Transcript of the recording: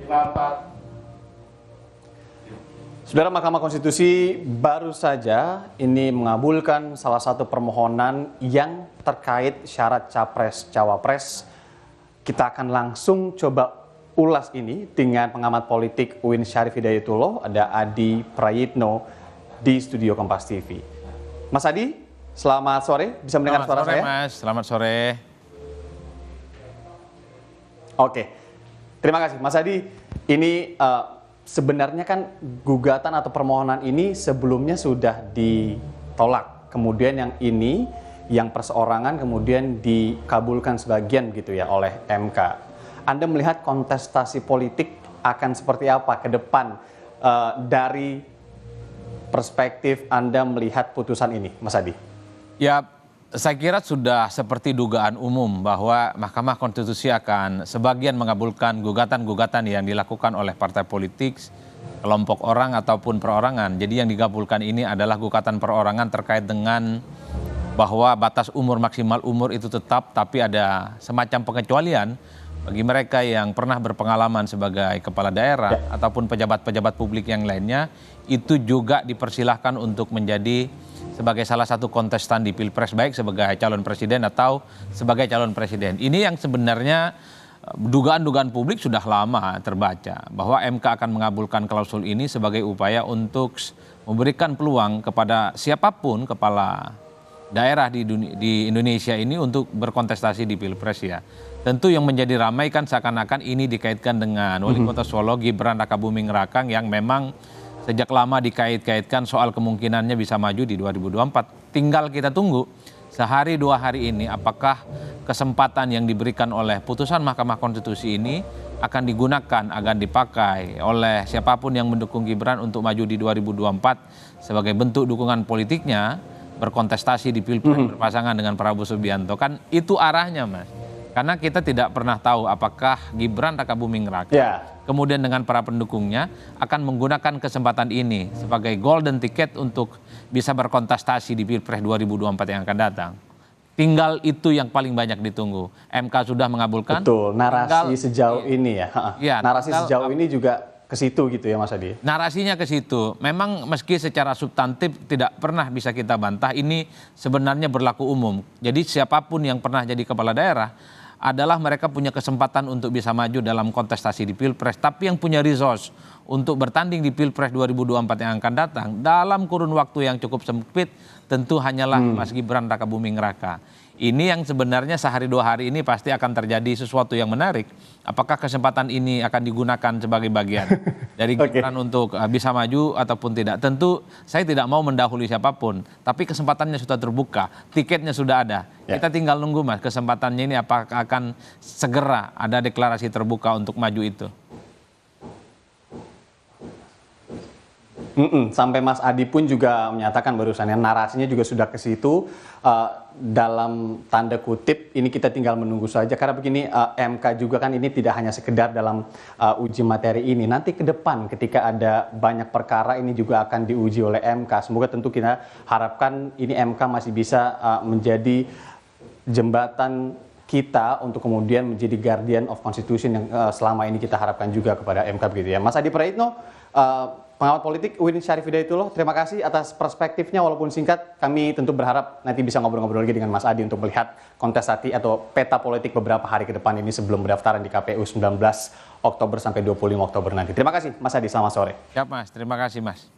rapat. Saudara, Mahkamah Konstitusi baru saja ini mengabulkan salah satu permohonan yang terkait syarat capres-cawapres. Kita akan langsung coba ulas ini dengan pengamat politik UIN Syarif Hidayatullah, ada Adi Prayitno di studio Kompas TV. Mas Adi, selamat sore, bisa mendengar suara saya? Mas, selamat sore. Oke, terima kasih Mas Adi. Ini sebenarnya kan gugatan atau permohonan ini sebelumnya sudah ditolak. Kemudian yang ini, yang perseorangan kemudian dikabulkan sebagian gitu ya oleh MK. Anda melihat kontestasi politik akan seperti apa ke depan dari perspektif Anda melihat putusan ini, Mas Adi? Ya, saya kira sudah seperti dugaan umum bahwa Mahkamah Konstitusi akan sebagian mengabulkan gugatan-gugatan yang dilakukan oleh partai politik, kelompok orang ataupun perorangan. Jadi yang digabulkan ini adalah gugatan perorangan terkait dengan bahwa batas umur maksimal umur itu tetap, tapi ada semacam pengecualian bagi mereka yang pernah berpengalaman sebagai kepala daerah ataupun pejabat-pejabat publik yang lainnya, itu juga dipersilahkan untuk menjadi sebagai salah satu kontestan di Pilpres, baik sebagai calon presiden atau sebagai calon presiden. Ini yang sebenarnya dugaan-dugaan publik sudah lama terbaca, bahwa MK akan mengabulkan klausul ini sebagai upaya untuk memberikan peluang kepada siapapun kepala daerah di Indonesia ini untuk berkontestasi di Pilpres ya. Tentu yang menjadi ramai kan seakan-akan ini dikaitkan dengan Wali Kota Solo Gibran Rakabuming Rakang yang memang sejak lama dikait-kaitkan soal kemungkinannya bisa maju di 2024. Tinggal kita tunggu sehari dua hari ini apakah kesempatan yang diberikan oleh putusan Mahkamah Konstitusi ini akan digunakan, akan dipakai oleh siapapun yang mendukung Gibran untuk maju di 2024 sebagai bentuk dukungan politiknya berkontestasi di Pilpres berpasangan dengan Prabowo Subianto. Kan itu arahnya, Mas. Karena kita tidak pernah tahu apakah Gibran Rakabuming Raka kemudian dengan para pendukungnya akan menggunakan kesempatan ini sebagai golden ticket untuk bisa berkontestasi di Pilpres 2024 yang akan datang. Tinggal itu yang paling banyak ditunggu. MK sudah mengabulkan. Betul, narasi sejauh ini ya. Narasi sejauh ini juga ke situ gitu ya Mas Adi. Narasinya ke situ. Memang meski secara substantif tidak pernah bisa kita bantah, ini sebenarnya berlaku umum. Jadi siapapun yang pernah jadi kepala daerah adalah mereka punya kesempatan untuk bisa maju dalam kontestasi di Pilpres. Tapi yang punya resource untuk bertanding di Pilpres 2024 yang akan datang dalam kurun waktu yang cukup sempit tentu hanyalah Mas Gibran Rakabuming Raka. Ini yang sebenarnya sehari dua hari ini pasti akan terjadi sesuatu yang menarik. Apakah kesempatan ini akan digunakan sebagai bagian dari Gibran untuk bisa maju ataupun tidak? Tentu saya tidak mau mendahului siapapun, tapi kesempatannya sudah terbuka, tiketnya sudah ada. Kita tinggal nunggu Mas, kesempatannya ini apakah akan segera ada deklarasi terbuka untuk maju itu. Sampai Mas Adi pun juga menyatakan barusan ya, narasinya juga sudah ke situ. Dalam tanda kutip ini kita tinggal menunggu saja, karena begini, MK juga kan ini tidak hanya sekedar dalam uji materi ini, nanti ke depan ketika ada banyak perkara ini juga akan diuji oleh MK. Semoga tentu kita harapkan ini MK masih bisa menjadi jembatan kita untuk kemudian menjadi guardian of constitution yang selama ini kita harapkan juga kepada MK begitu ya. Mas Adi Prayitno, pengamat politik UIN Syarif Hidayatullah, terima kasih atas perspektifnya walaupun singkat. Kami tentu berharap nanti bisa ngobrol-ngobrol lagi dengan Mas Adi untuk melihat kontestasi atau peta politik beberapa hari ke depan ini sebelum pendaftaran di KPU 19 Oktober sampai 25 Oktober nanti. Terima kasih Mas Adi, selamat sore. Siap Mas, terima kasih Mas.